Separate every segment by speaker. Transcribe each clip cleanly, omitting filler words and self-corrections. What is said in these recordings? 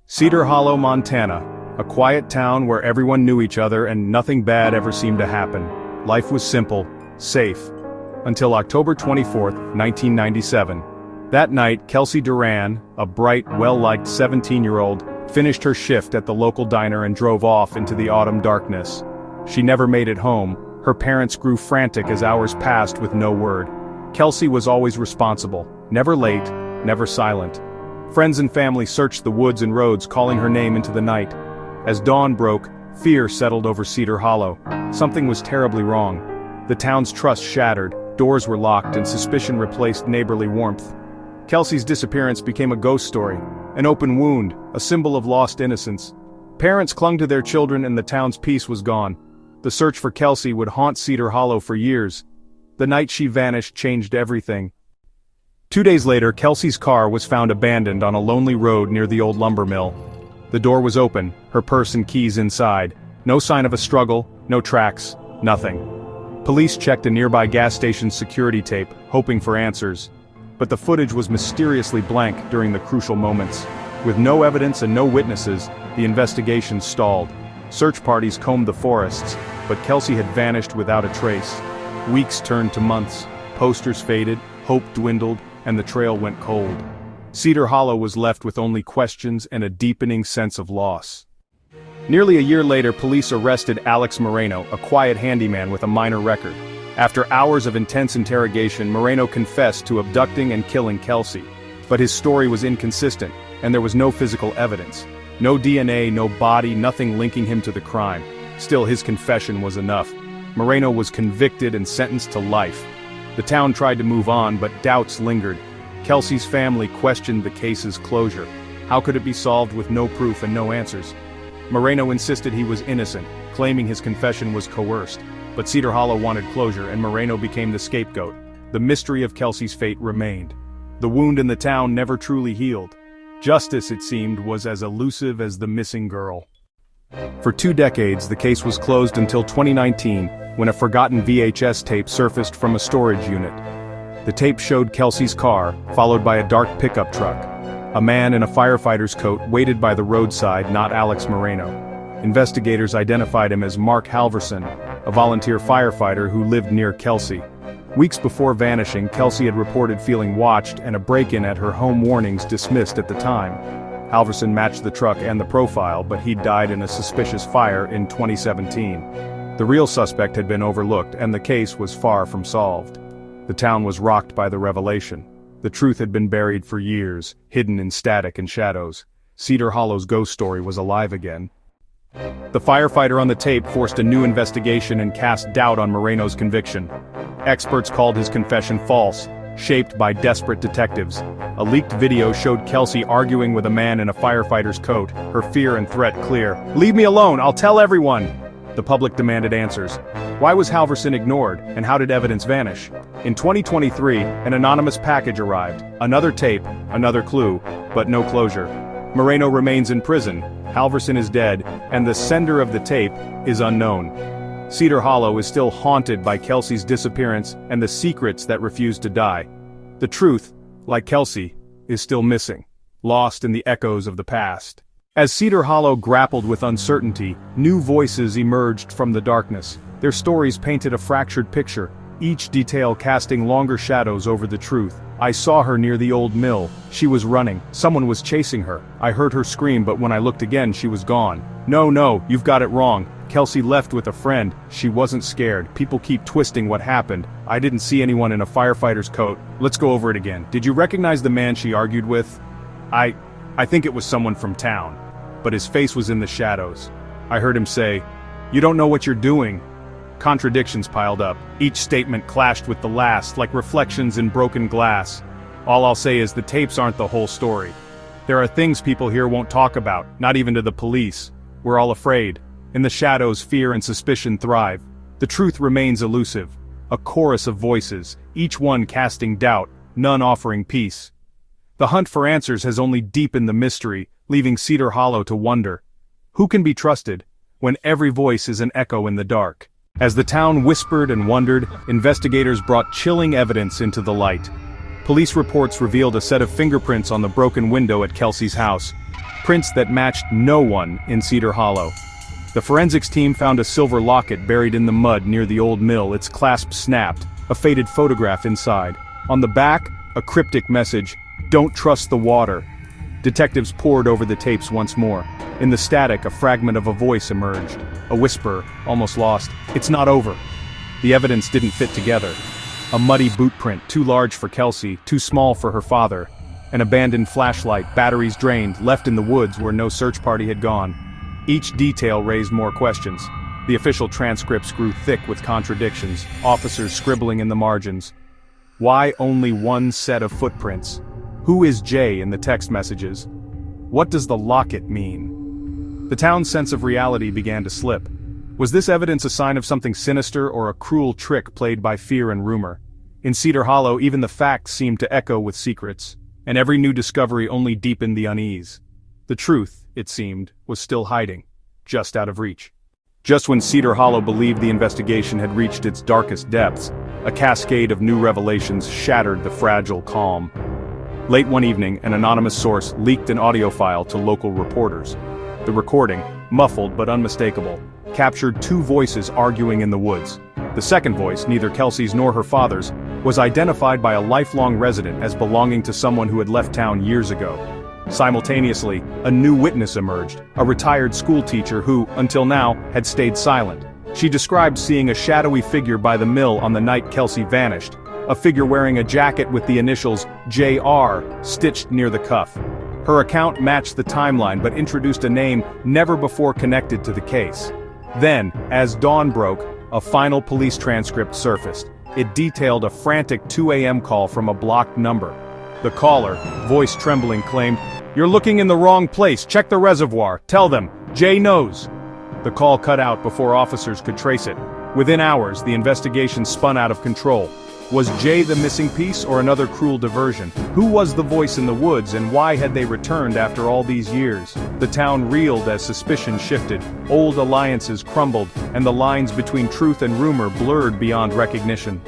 Speaker 1: Cedar Hollow, Montana, a quiet town where everyone knew each other and nothing bad ever seemed to happen. Life was simple, safe. Until October 24, 1997. That night, Kelsey Duran, a bright, well-liked 17-year-old, finished her shift at the local diner and drove off into the autumn darkness. She never made it home. Her parents grew frantic as hours passed with no word. Kelsey was always responsible, never late, never silent. Friends and family searched the woods and roads, calling her name into the night. As dawn broke, fear settled over Cedar Hollow. Something was terribly wrong. The town's trust shattered, doors were locked, and suspicion replaced neighborly warmth. Kelsey's disappearance became a ghost story, an open wound, a symbol of lost innocence. Parents clung to their children and the town's peace was gone. The search for Kelsey would haunt Cedar Hollow for years. The night she vanished changed everything. 2 days later, Kelsey's car was found abandoned on a lonely road near the old lumber mill. The door was open, her purse and keys inside. No sign of a struggle, no tracks, nothing. Police checked a nearby gas station's security tape, hoping for answers. But the footage was mysteriously blank during the crucial moments. With no evidence and no witnesses, the investigation stalled. Search parties combed the forests, but Kelsey had vanished without a trace. Weeks turned to months, posters faded, hope dwindled, and the trail went cold. Cedar Hollow was left with only questions and a deepening sense of loss. Nearly a year later, police arrested Alex Moreno, a quiet handyman with a minor record. After hours of intense interrogation, Moreno confessed to abducting and killing Kelsey. But his story was inconsistent, and there was no physical evidence. No DNA, no body, nothing linking him to the crime. Still, his confession was enough. Moreno was convicted and sentenced to life. The town tried to move on, but doubts lingered. Kelsey's family questioned the case's closure. How could it be solved with no proof and no answers? Moreno insisted he was innocent, claiming his confession was coerced. But Cedar Hollow wanted closure, and Moreno became the scapegoat. The mystery of Kelsey's fate remained. The wound in the town never truly healed. Justice, it seemed, was as elusive as the missing girl. For 2 decades, the case was closed until 2019, when a forgotten VHS tape surfaced from a storage unit. The tape showed Kelsey's car, followed by a dark pickup truck. A man in a firefighter's coat waited by the roadside, not Alex Moreno. Investigators identified him as Mark Halverson, a volunteer firefighter who lived near Kelsey. Weeks before vanishing, Kelsey had reported feeling watched and a break-in at her home, warnings dismissed at the time. Halverson matched the truck and the profile, but he died in a suspicious fire in 2017. The real suspect had been overlooked, and the case was far from solved. The town was rocked by the revelation. The truth had been buried for years, hidden in static and shadows. Cedar Hollow's ghost story was alive again. The firefighter on the tape forced a new investigation and cast doubt on Moreno's conviction. Experts called his confession false, shaped by desperate detectives. A leaked video showed Kelsey arguing with a man in a firefighter's coat, her fear and threat clear. "Leave me alone, I'll tell everyone!" The public demanded answers. Why was Halverson ignored, and how did evidence vanish? In 2023, an anonymous package arrived. Another tape, another clue, but no closure. Moreno remains in prison, Halverson is dead, and the sender of the tape is unknown. Cedar Hollow is still haunted by Kelsey's disappearance and the secrets that refuse to die. The truth, like Kelsey, is still missing, lost in the echoes of the past. As Cedar Hollow grappled with uncertainty, new voices emerged from the darkness. Their stories painted a fractured picture, each detail casting longer shadows over the truth. "I saw her near the old mill. She was running. Someone was chasing her. I heard her scream, but when I looked again, she was gone." No, you've got it wrong. Kelsey left with a friend. She wasn't scared. People keep twisting what happened. I didn't see anyone in a firefighter's coat. Let's go over it again. Did you recognize the man she argued with? I think it was someone from town. But his face was in the shadows. I heard him say, "You don't know what you're doing." Contradictions piled up. Each statement clashed with the last, like reflections in broken glass. All I'll say is the tapes aren't the whole story. There are things people here won't talk about, not even to the police. We're all afraid. In the shadows, fear and suspicion thrive. The truth remains elusive. A chorus of voices, each one casting doubt, none offering peace. The hunt for answers has only deepened the mystery, leaving Cedar Hollow to wonder. Who can be trusted, when every voice is an echo in the dark? As the town whispered and wondered, investigators brought chilling evidence into the light. Police reports revealed a set of fingerprints on the broken window at Kelsey's house. prints that matched no one in Cedar Hollow. The forensics team found a silver locket buried in the mud near the old mill, its clasp snapped, a faded photograph inside. On the back, a cryptic message, "Don't trust the water." Detectives pored over the tapes once more. In the static, a fragment of a voice emerged. A whisper, almost lost, "It's not over." The evidence didn't fit together. A muddy boot print, too large for Kelsey, too small for her father. An abandoned flashlight, batteries drained, left in the woods where no search party had gone. Each detail raised more questions. The official transcripts grew thick with contradictions, officers scribbling in the margins. Why only one set of footprints? Who is Jay in the text messages? What does the locket mean? The town's sense of reality began to slip. Was this evidence a sign of something sinister or a cruel trick played by fear and rumor? In Cedar Hollow, even the facts seemed to echo with secrets, and every new discovery only deepened the unease. The truth, it seemed, was still hiding, just out of reach. Just when Cedar Hollow believed the investigation had reached its darkest depths, a cascade of new revelations shattered the fragile calm. Late one evening, an anonymous source leaked an audio file to local reporters. The recording, muffled but unmistakable, captured two voices arguing in the woods. The second voice, neither Kelsey's nor her father's, was identified by a lifelong resident as belonging to someone who had left town years ago. Simultaneously, a new witness emerged, a retired school teacher who, until now, had stayed silent. She described seeing a shadowy figure by the mill on the night Kelsey vanished, a figure wearing a jacket with the initials JR stitched near the cuff. Her account matched the timeline but introduced a name never before connected to the case. Then, as dawn broke, a final police transcript surfaced. It detailed a frantic 2 a.m. call from a blocked number. The caller, voice trembling, claimed, "You're looking in the wrong place, check the reservoir, tell them, Jay knows." The call cut out before officers could trace it. Within hours, the investigation spun out of control. Was Jay the missing piece or another cruel diversion? Who was the voice in the woods and why had they returned after all these years? The town reeled as suspicion shifted, old alliances crumbled, and the lines between truth and rumor blurred beyond recognition.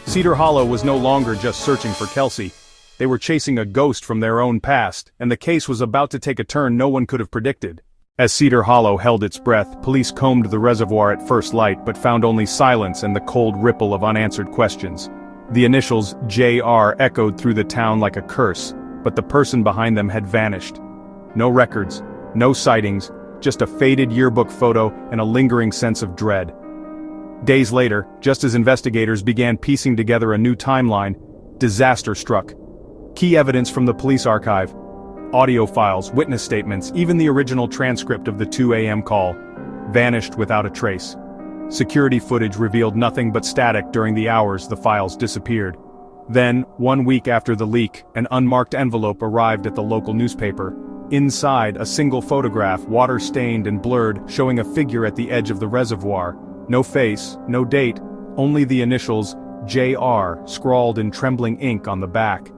Speaker 1: Cedar Hollow was no longer just searching for Kelsey. They were chasing a ghost from their own past, and the case was about to take a turn no one could have predicted. As Cedar Hollow held its breath, police combed the reservoir at first light but found only silence and the cold ripple of unanswered questions. The initials JR echoed through the town like a curse, but the person behind them had vanished. No records, no sightings, just a faded yearbook photo and a lingering sense of dread. Days later, just as investigators began piecing together a new timeline, disaster struck. Key evidence from the police archive, audio files, witness statements, even the original transcript of the 2 a.m. call, vanished without a trace. Security footage revealed nothing but static during the hours the files disappeared. Then, 1 week after the leak, an unmarked envelope arrived at the local newspaper. Inside, a single photograph, water-stained and blurred, showing a figure at the edge of the reservoir. No face, no date, only the initials JR scrawled in trembling ink on the back.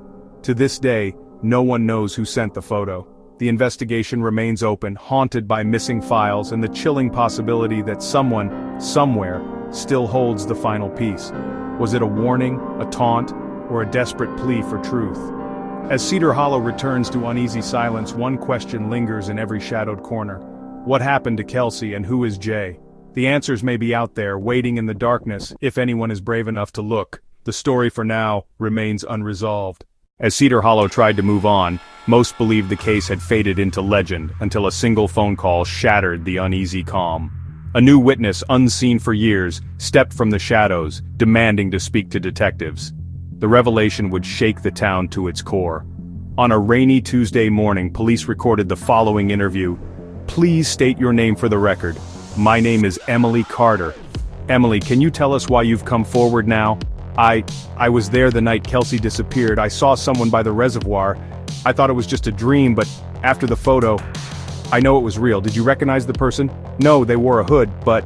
Speaker 1: To this day, no one knows who sent the photo. The investigation remains open, haunted by missing files and the chilling possibility that someone, somewhere, still holds the final piece. Was it a warning, a taunt, or a desperate plea for truth? As Cedar Hollow returns to uneasy silence, one question lingers in every shadowed corner. What happened to Kelsey and who is Jay? The answers may be out there, waiting in the darkness, if anyone is brave enough to look. The story for now remains unresolved. As Cedar Hollow tried to move on, most believed the case had faded into legend until a single phone call shattered the uneasy calm. A new witness, unseen for years, stepped from the shadows, demanding to speak to detectives. The revelation would shake the town to its core. On a rainy Tuesday morning, police recorded the following interview. "Please state your name for the record. My name is Emily Carter. Emily, can you tell us why you've come forward now? I was there the night Kelsey disappeared. I saw someone by the reservoir. I thought it was just a dream, but after the photo, I know it was real. Did you recognize the person?" "No, they wore a hood, but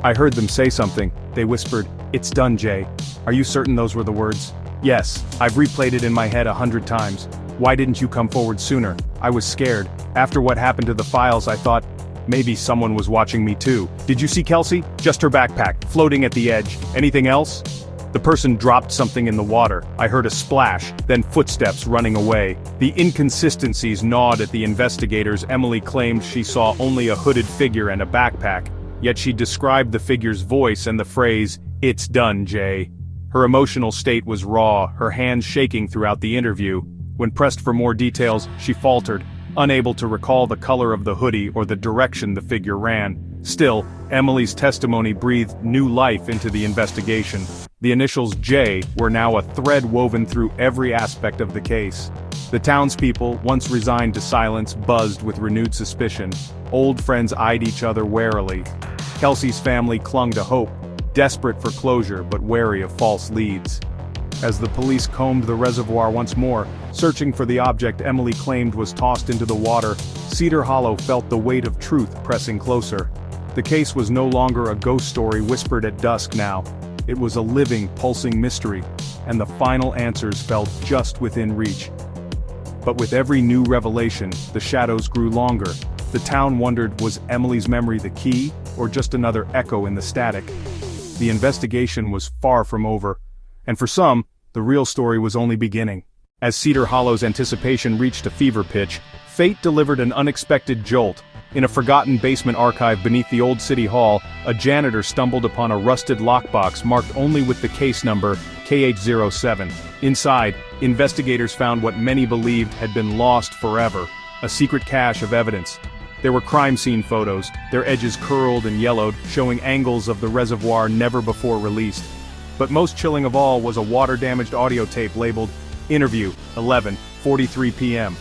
Speaker 1: I heard them say something. They whispered, 'It's done, Jay.' Are you certain those were the words?" "Yes, I've replayed it in my head 100 times. Why didn't you come forward sooner?" "I was scared. After what happened to the files, I thought maybe someone was watching me too." "Did you see Kelsey?" "Just her backpack, floating at the edge. Anything else?" The person dropped something in the water. I heard a splash, then footsteps running away. The inconsistencies gnawed at the investigators. Emily claimed she saw only a hooded figure and a backpack, yet she described the figure's voice and the phrase, "It's done, Jay." Her emotional state was raw, her hands shaking throughout the interview. When pressed for more details, she faltered, unable to recall the color of the hoodie or the direction the figure ran. Still, Emily's testimony breathed new life into the investigation. The initials J were now a thread woven through every aspect of the case. The townspeople, once resigned to silence, buzzed with renewed suspicion. Old friends eyed each other warily. Kelsey's family clung to hope, desperate for closure but wary of false leads. As the police combed the reservoir once more, searching for the object Emily claimed was tossed into the water, Cedar Hollow felt the weight of truth pressing closer. The case was no longer a ghost story whispered at dusk now. It was a living, pulsing mystery, and the final answers felt just within reach. But with every new revelation, the shadows grew longer. The town wondered, was Emily's memory the key, or just another echo in the static? The investigation was far from over, and for some, the real story was only beginning. As Cedar Hollow's anticipation reached a fever pitch, fate delivered an unexpected jolt. In a forgotten basement archive beneath the old city hall, a janitor stumbled upon a rusted lockbox marked only with the case number KH07. Inside, investigators found what many believed had been lost forever, a secret cache of evidence. There were crime scene photos, their edges curled and yellowed, showing angles of the reservoir never before released. But most chilling of all was a water-damaged audio tape labeled, "Interview, 11:43 p.m.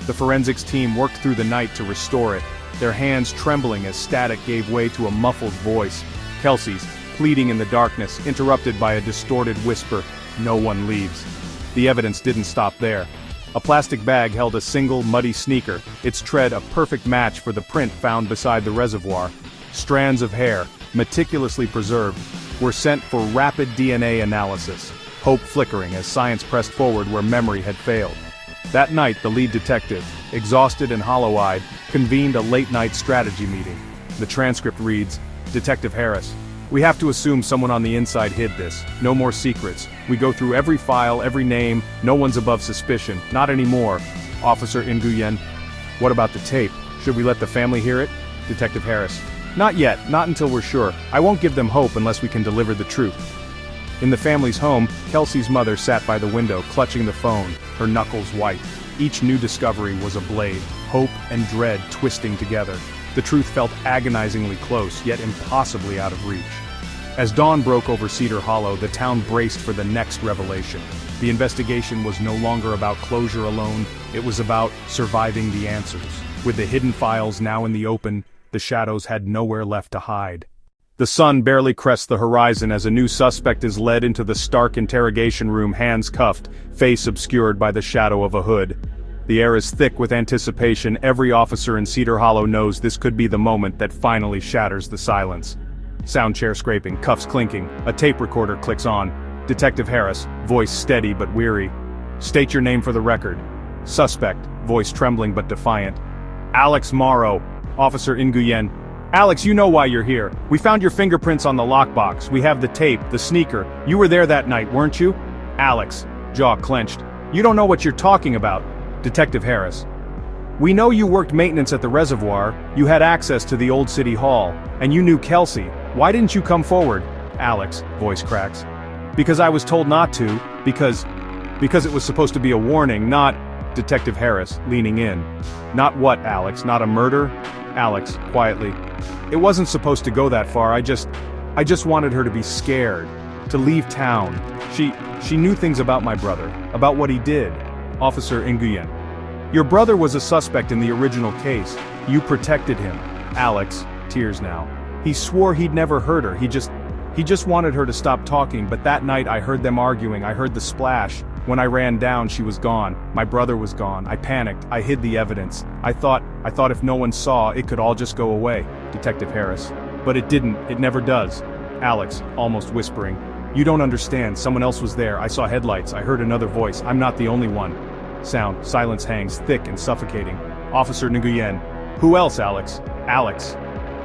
Speaker 1: The forensics team worked through the night to restore it, their hands trembling as static gave way to a muffled voice. Kelsey's, pleading in the darkness, interrupted by a distorted whisper, "No one leaves." The evidence didn't stop there. A plastic bag held a single, muddy sneaker, its tread a perfect match for the print found beside the reservoir. Strands of hair, meticulously preserved, were sent for rapid DNA analysis, hope flickering as science pressed forward where memory had failed. That night, the lead detective, exhausted and hollow-eyed, convened a late-night strategy meeting. The transcript reads, "Detective Harris, we have to assume someone on the inside hid this. No more secrets. We go through every file, every name, no one's above suspicion. Not anymore. Officer Nguyen, what about the tape? Should we let the family hear it?" Detective Harris, "Not yet, not until we're sure. I won't give them hope unless we can deliver the truth." In the family's home, Kelsey's mother sat by the window, clutching the phone, her knuckles white. Each new discovery was a blade, hope and dread twisting together. The truth felt agonizingly close, yet impossibly out of reach. As dawn broke over Cedar Hollow, the town braced for the next revelation. The investigation was no longer about closure alone, it was about surviving the answers. With the hidden files now in the open, the shadows had nowhere left to hide. The sun barely crests the horizon as a new suspect is led into the stark interrogation room, hands cuffed, face obscured by the shadow of a hood. The air is thick with anticipation. Every officer in Cedar Hollow knows this could be the moment that finally shatters the silence. Sound chair scraping, cuffs clinking, a tape recorder clicks on. Detective Harris, voice steady but weary. "State your name for the record." Suspect, voice trembling but defiant. "Alex Morrow." Officer Nguyen, "Alex, you know why you're here. We found your fingerprints on the lockbox. We have the tape, the sneaker. You were there that night, weren't you?" Alex, jaw clenched. "You don't know what you're talking about." Detective Harris, "We know you worked maintenance at the reservoir, you had access to the old city hall, and you knew Kelsey. Why didn't you come forward?" Alex, voice cracks. "Because I was told not to, because it was supposed to be a warning, not..." Detective Harris, leaning in. "Not what, Alex? Not a murder?" Alex, quietly. "It wasn't supposed to go that far, I just wanted her to be scared. To leave town. She knew things about my brother, about what he did." Officer Nguyen, "Your brother was a suspect in the original case. You protected him." Alex, tears now. "He swore he'd never hurt her, he just wanted her to stop talking, but that night I heard them arguing, I heard the splash. When I ran down, she was gone. My brother was gone. I panicked, I hid the evidence. I thought if no one saw, it could all just go away." Detective Harris, "But it didn't, it never does." Alex, almost whispering, "You don't understand, someone else was there, I saw headlights, I heard another voice, I'm not the only one." Sound, silence hangs, thick and suffocating. Officer Nguyen, "Who else, Alex?" Alex,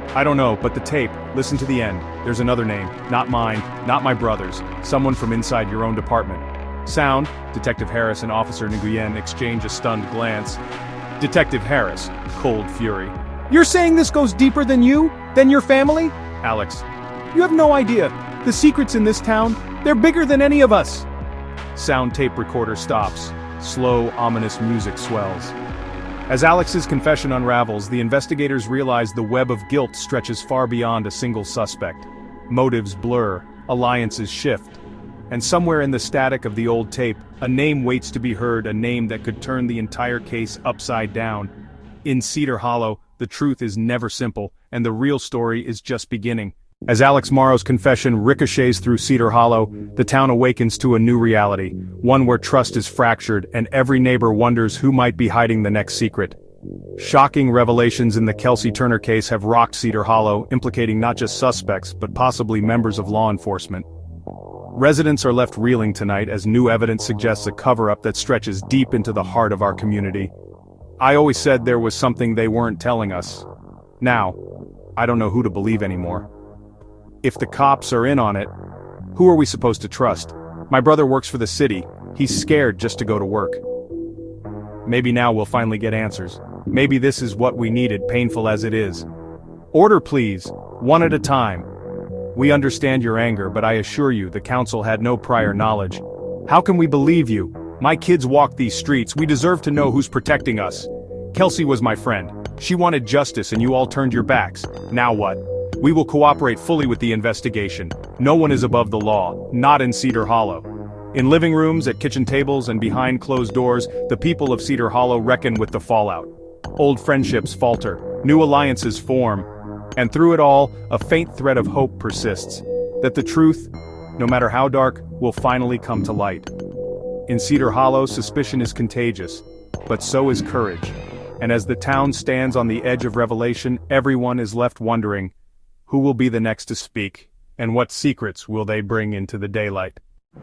Speaker 1: I don't know, but the tape, listen to the end. There's another name, not mine, not my brother's, someone from inside your own department. Sound, Detective Harris and Officer Nguyen exchange a stunned glance. Detective Harris, cold fury. You're saying this goes deeper than you? Than your family? Alex. You have no idea. The secrets in this town, they're bigger than any of us. Sound tape recorder stops. Slow, ominous music swells. As Alex's confession unravels, the investigators realize the web of guilt stretches far beyond a single suspect. Motives blur, alliances shift. And somewhere in the static of the old tape, a name waits to be heard, a name that could turn the entire case upside down. In Cedar Hollow, the truth is never simple, and the real story is just beginning. As Alex Morrow's confession ricochets through Cedar Hollow, the town awakens to a new reality, one where trust is fractured and every neighbor wonders who might be hiding the next secret. Shocking revelations in the Kelsey Turner case have rocked Cedar Hollow, implicating not just suspects but possibly members of law enforcement. Residents are left reeling tonight as new evidence suggests a cover-up that stretches deep into the heart of our community. I always said there was something they weren't telling us. Now, I don't know who to believe anymore. If the cops are in on it, who are we supposed to trust? My brother works for the city. He's scared just to go to work. Maybe now we'll finally get answers. Maybe this is what we needed, painful as it is. Order please, one at a time. We understand your anger, but I assure you the council had no prior knowledge. How can we believe you? My kids walk these streets, we deserve to know who's protecting us. Kelsey was my friend. She wanted justice and you all turned your backs. Now what? We will cooperate fully with the investigation. No one is above the law, not in Cedar Hollow. In living rooms, at kitchen tables, and behind closed doors, the people of Cedar Hollow reckon with the fallout. Old friendships falter, new alliances form, and through it all, a faint thread of hope persists, that the truth, no matter how dark, will finally come to light. In Cedar Hollow, suspicion is contagious, but so is courage. And as the town stands on the edge of revelation, everyone is left wondering, who will be the next to speak, and what secrets will they bring into the daylight?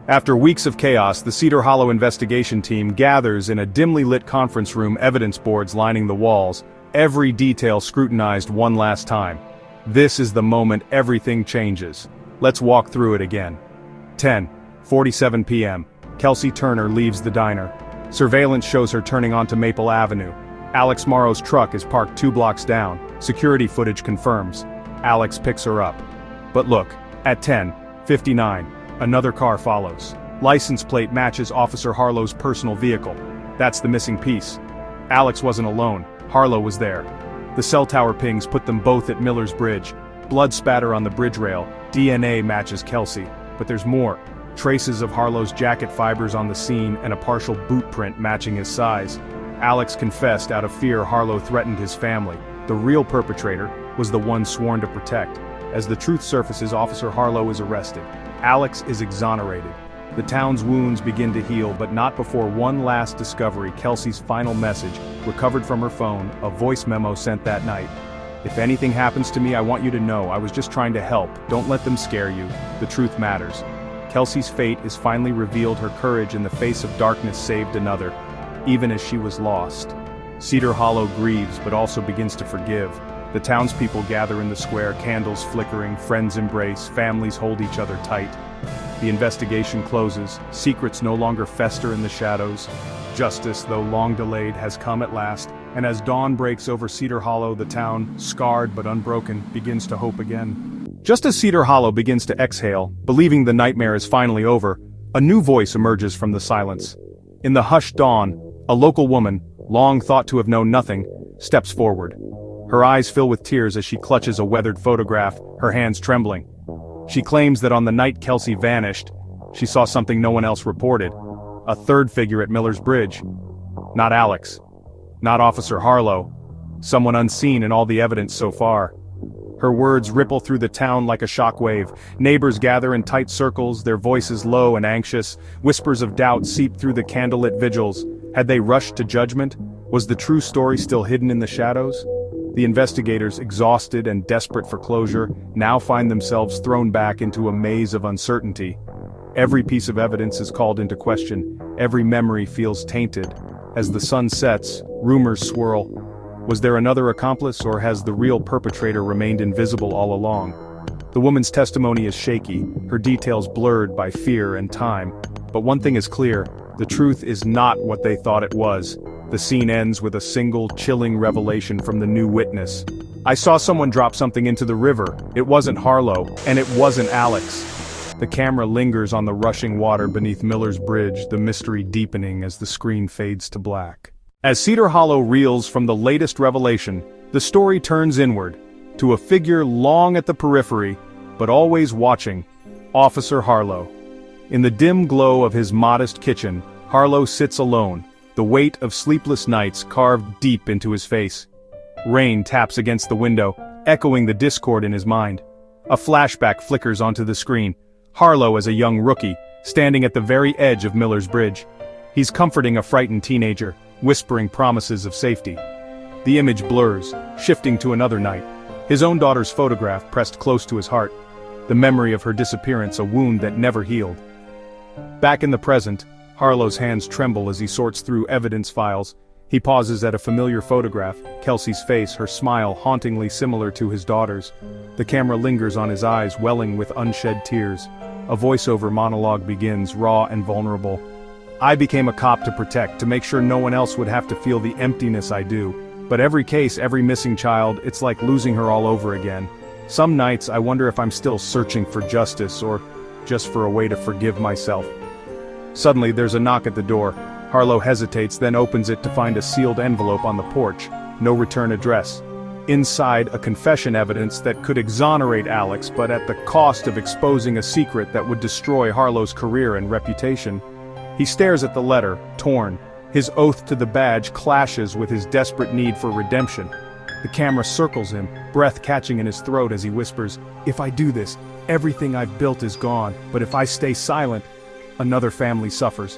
Speaker 1: After weeks of chaos, the Cedar Hollow investigation team gathers in a dimly lit conference room, evidence boards lining the walls, every detail scrutinized one last time. This is the moment everything changes. Let's walk through it again. 10:47 p.m. Kelsey Turner leaves the diner. Surveillance shows her turning onto Maple Avenue. Alex Morrow's truck is parked 2 blocks down. Security footage confirms. Alex picks her up. But look, at 10:59, another car follows. License plate matches Officer Harlow's personal vehicle. That's the missing piece. Alex wasn't alone. Harlow was there. The cell tower pings put them both at Miller's Bridge. Blood spatter on the bridge rail. DNA matches Kelsey. But there's more. Traces of Harlow's jacket fibers on the scene and a partial boot print matching his size. Alex confessed out of fear Harlow threatened his family. The real perpetrator was the one sworn to protect. As the truth surfaces, Officer Harlow is arrested. Alex is exonerated. The town's wounds begin to heal, but not before one last discovery, Kelsey's final message, recovered from her phone, a voice memo sent that night. If anything happens to me, I want you to know I was just trying to help. Don't let them scare you. The truth matters. Kelsey's fate is finally revealed. Her courage in the face of darkness saved another, even as she was lost. Cedar Hollow grieves, but also begins to forgive. The townspeople gather in the square, candles flickering, friends embrace, families hold each other tight. The investigation closes, secrets no longer fester in the shadows. Justice, though long delayed, has come at last, and as dawn breaks over Cedar Hollow, the town, scarred but unbroken, begins to hope again. Just as Cedar Hollow begins to exhale, believing the nightmare is finally over, a new voice emerges from the silence. In the hushed dawn, a local woman, long thought to have known nothing, steps forward. Her eyes fill with tears as she clutches a weathered photograph, her hands trembling. She claims that on the night Kelsey vanished, she saw something no one else reported. A third figure at Miller's Bridge. Not Alex. Not Officer Harlow. Someone unseen in all the evidence so far. Her words ripple through the town like a shockwave. Neighbors gather in tight circles, their voices low and anxious. Whispers of doubt seep through the candlelit vigils. Had they rushed to judgment? Was the true story still hidden in the shadows? The investigators, exhausted and desperate for closure, now find themselves thrown back into a maze of uncertainty. Every piece of evidence is called into question. Every memory feels tainted. As the sun sets, rumors swirl. Was there another accomplice, or has the real perpetrator remained invisible all along? The woman's testimony is shaky, her details blurred by fear and time. But one thing is clear, the truth is not what they thought it was. The scene ends with a single, chilling revelation from the new witness. "I saw someone drop something into the river. It wasn't Harlow, and it wasn't Alex." The camera lingers on the rushing water beneath Miller's Bridge, the mystery deepening as the screen fades to black. As Cedar Hollow reels from the latest revelation, the story turns inward, to a figure long at the periphery, but always watching, Officer Harlow. In the dim glow of his modest kitchen, Harlow sits alone, the weight of sleepless nights carved deep into his face. Rain taps against the window, echoing the discord in his mind. A flashback flickers onto the screen, Harlow as a young rookie, standing at the very edge of Miller's Bridge. He's comforting a frightened teenager, whispering promises of safety. The image blurs, shifting to another night, his own daughter's photograph pressed close to his heart, the memory of her disappearance a wound that never healed. Back in the present, Harlow's hands tremble as he sorts through evidence files. He pauses at a familiar photograph, Kelsey's face, her smile hauntingly similar to his daughter's. The camera lingers on his eyes, welling with unshed tears. A voiceover monologue begins, raw and vulnerable. "I became a cop to protect, to make sure no one else would have to feel the emptiness I do. But every case, every missing child, it's like losing her all over again. Some nights I wonder if I'm still searching for justice, or just for a way to forgive myself." Suddenly there's a knock at the door. Harlow hesitates, then opens it to find a sealed envelope on the porch. No return address. Inside, a confession evidence that could exonerate Alex, but at the cost of exposing a secret that would destroy Harlow's career and reputation. He stares at the letter, torn. His oath to the badge clashes with his desperate need for redemption. The camera circles him, breath catching in his throat as he whispers, "If I do this, everything I've built is gone, but if I stay silent, another family suffers."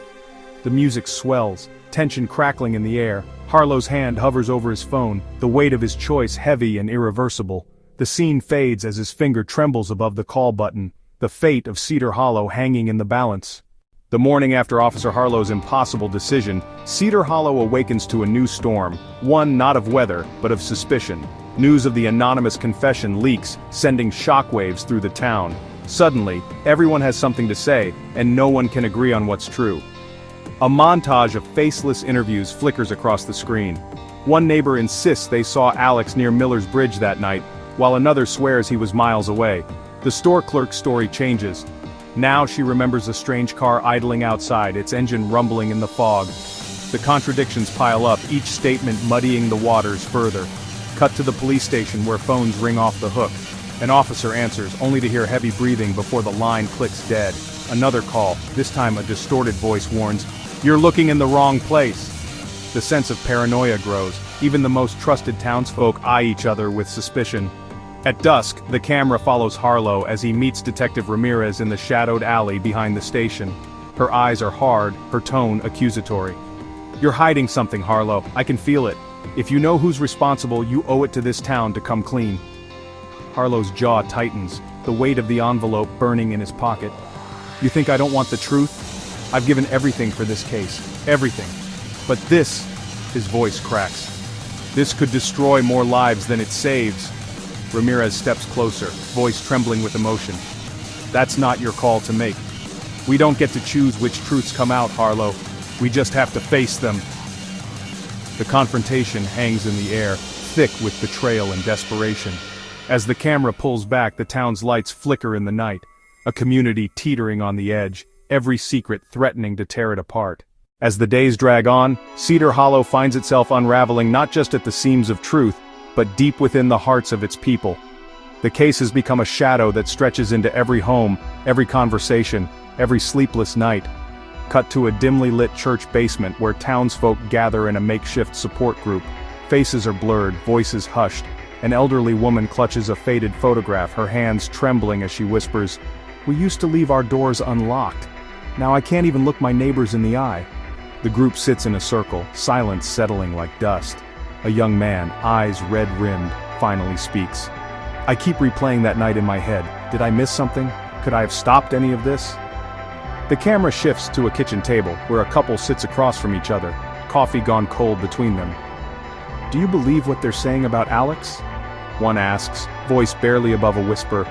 Speaker 1: The music swells, tension crackling in the air. Harlow's hand hovers over his phone, the weight of his choice heavy and irreversible. The scene fades as his finger trembles above the call button, the fate of Cedar Hollow hanging in the balance. The morning after Officer Harlow's impossible decision, Cedar Hollow awakens to a new storm, one not of weather, but of suspicion. News of the anonymous confession leaks, sending shockwaves through the town. Suddenly, everyone has something to say, and no one can agree on what's true. A montage of faceless interviews flickers across the screen. One neighbor insists they saw Alex near Miller's Bridge that night, while another swears he was miles away. The store clerk's story changes. Now she remembers a strange car idling outside, its engine rumbling in the fog. The contradictions pile up, each statement muddying the waters further. Cut to the police station where phones ring off the hook. An officer answers, only to hear heavy breathing before the line clicks dead. Another call, this time a distorted voice warns, "You're looking in the wrong place." The sense of paranoia grows. Even the most trusted townsfolk eye each other with suspicion. At dusk, the camera follows Harlow as he meets Detective Ramirez in the shadowed alley behind the station. Her eyes are hard, her tone accusatory. "You're hiding something, Harlow. I can feel it. If you know who's responsible, you owe it to this town to come clean." Harlow's jaw tightens, the weight of the envelope burning in his pocket. "You think I don't want the truth? I've given everything for this case. Everything. But this," his voice cracks, "this could destroy more lives than it saves." Ramirez steps closer, voice trembling with emotion. "That's not your call to make. We don't get to choose which truths come out, Harlow. We just have to face them." The confrontation hangs in the air, thick with betrayal and desperation. As the camera pulls back, the town's lights flicker in the night. A community teetering on the edge, every secret threatening to tear it apart. As the days drag on, Cedar Hollow finds itself unraveling not just at the seams of truth, but deep within the hearts of its people. The case has become a shadow that stretches into every home, every conversation, every sleepless night. Cut to a dimly lit church basement where townsfolk gather in a makeshift support group. Faces are blurred, voices hushed. An elderly woman clutches a faded photograph, her hands trembling as she whispers, "We used to leave our doors unlocked. Now I can't even look my neighbors in the eye." The group sits in a circle, silence settling like dust. A young man, eyes red-rimmed, finally speaks. "I keep replaying that night in my head. Did I miss something? Could I have stopped any of this?" The camera shifts to a kitchen table, where a couple sits across from each other, coffee gone cold between them. "Do you believe what they're saying about Alex?" One asks, voice barely above a whisper.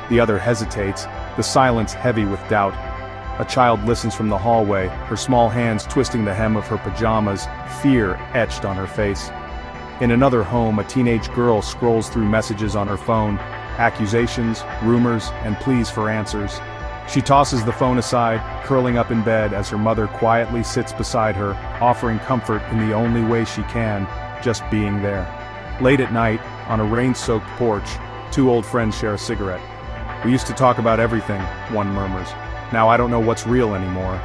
Speaker 1: The other hesitates, the silence heavy with doubt. A child listens from the hallway, her small hands twisting the hem of her pajamas, fear etched on her face. In another home, a teenage girl scrolls through messages on her phone, accusations, rumors, and pleas for answers. She tosses the phone aside, curling up in bed as her mother quietly sits beside her, offering comfort in the only way she can, just being there. Late at night, on a rain-soaked porch, two old friends share a cigarette. "We used to talk about everything," one murmurs. "Now I don't know what's real anymore."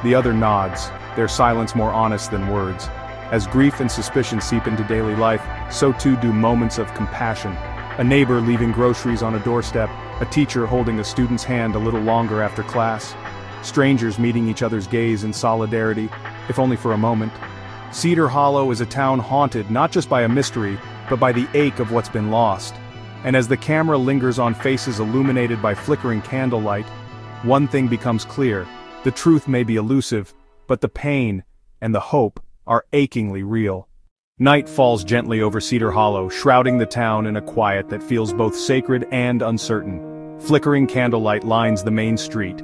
Speaker 1: The other nods, their silence more honest than words. As grief and suspicion seep into daily life, so too do moments of compassion. A neighbor leaving groceries on a doorstep, a teacher holding a student's hand a little longer after class. Strangers meeting each other's gaze in solidarity, if only for a moment. Cedar Hollow is a town haunted not just by a mystery, but by the ache of what's been lost. And as the camera lingers on faces illuminated by flickering candlelight, one thing becomes clear: the truth may be elusive, but the pain and the hope are achingly real. Night falls gently over Cedar Hollow, shrouding the town in a quiet that feels both sacred and uncertain. Flickering candlelight lines the main street.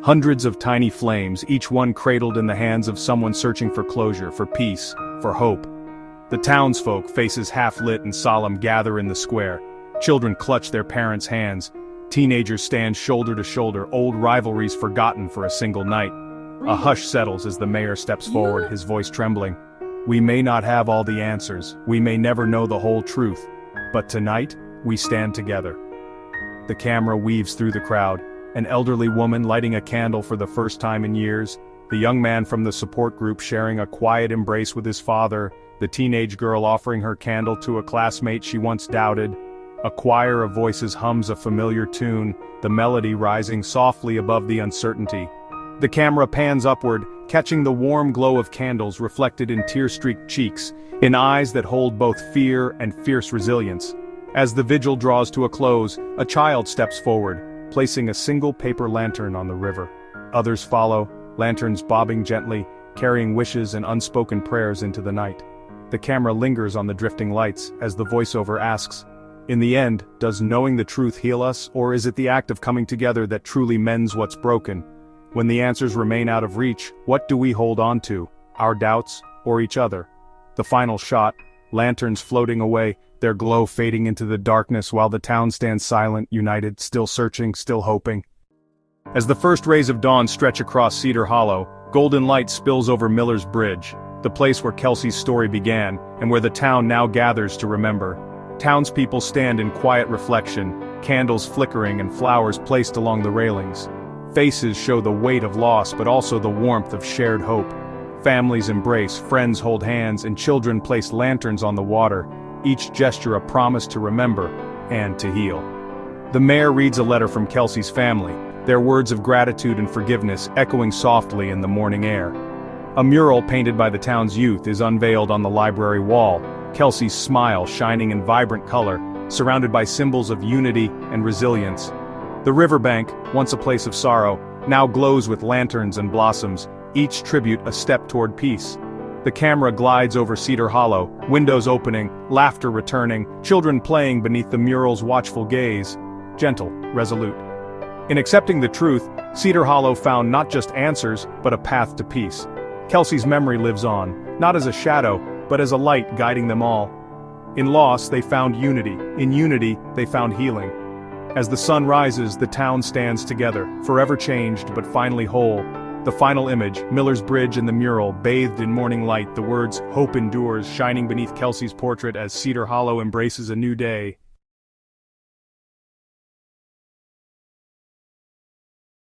Speaker 1: Hundreds of tiny flames, each one cradled in the hands of someone searching for closure, for peace, for hope. The townsfolk, faces half-lit and solemn, gather in the square. Children clutch their parents' hands. Teenagers stand shoulder to shoulder, old rivalries forgotten for a single night. A hush settles as the mayor steps forward, his voice trembling. "We may not have all the answers, we may never know the whole truth, but tonight, we stand together." The camera weaves through the crowd, an elderly woman lighting a candle for the first time in years, the young man from the support group sharing a quiet embrace with his father, the teenage girl offering her candle to a classmate she once doubted. A choir of voices hums a familiar tune, the melody rising softly above the uncertainty. The camera pans upward, catching the warm glow of candles reflected in tear-streaked cheeks, in eyes that hold both fear and fierce resilience. As the vigil draws to a close, a child steps forward, placing a single paper lantern on the river. Others follow, lanterns bobbing gently, carrying wishes and unspoken prayers into the night. The camera lingers on the drifting lights as the voiceover asks, "In the end, does knowing the truth heal us, or is it the act of coming together that truly mends what's broken? When the answers remain out of reach, what do we hold on to, our doubts, or each other?" The final shot, lanterns floating away, their glow fading into the darkness while the town stands silent, united, still searching, still hoping. As the first rays of dawn stretch across Cedar Hollow, golden light spills over Miller's Bridge, the place where Kelsey's story began, and where the town now gathers to remember. Townspeople stand in quiet reflection, candles flickering and flowers placed along the railings. Faces show the weight of loss but also the warmth of shared hope. Families embrace, friends hold hands, and children place lanterns on the water, each gesture a promise to remember and to heal. The mayor reads a letter from Kelsey's family, their words of gratitude and forgiveness echoing softly in the morning air. A mural painted by the town's youth is unveiled on the library wall, Kelsey's smile shining in vibrant color, surrounded by symbols of unity and resilience. The riverbank, once a place of sorrow, now glows with lanterns and blossoms, each tribute a step toward peace. The camera glides over Cedar Hollow, windows opening, laughter returning, children playing beneath the mural's watchful gaze, gentle, resolute. In accepting the truth, Cedar Hollow found not just answers, but a path to peace. Kelsey's memory lives on, not as a shadow, but as a light guiding them all. In loss, they found unity. In unity, they found healing. As the sun rises, the town stands together, forever changed but finally whole. The final image, Miller's Bridge and the mural, bathed in morning light, the words, "Hope endures," shining beneath Kelsey's portrait as Cedar Hollow embraces a new day.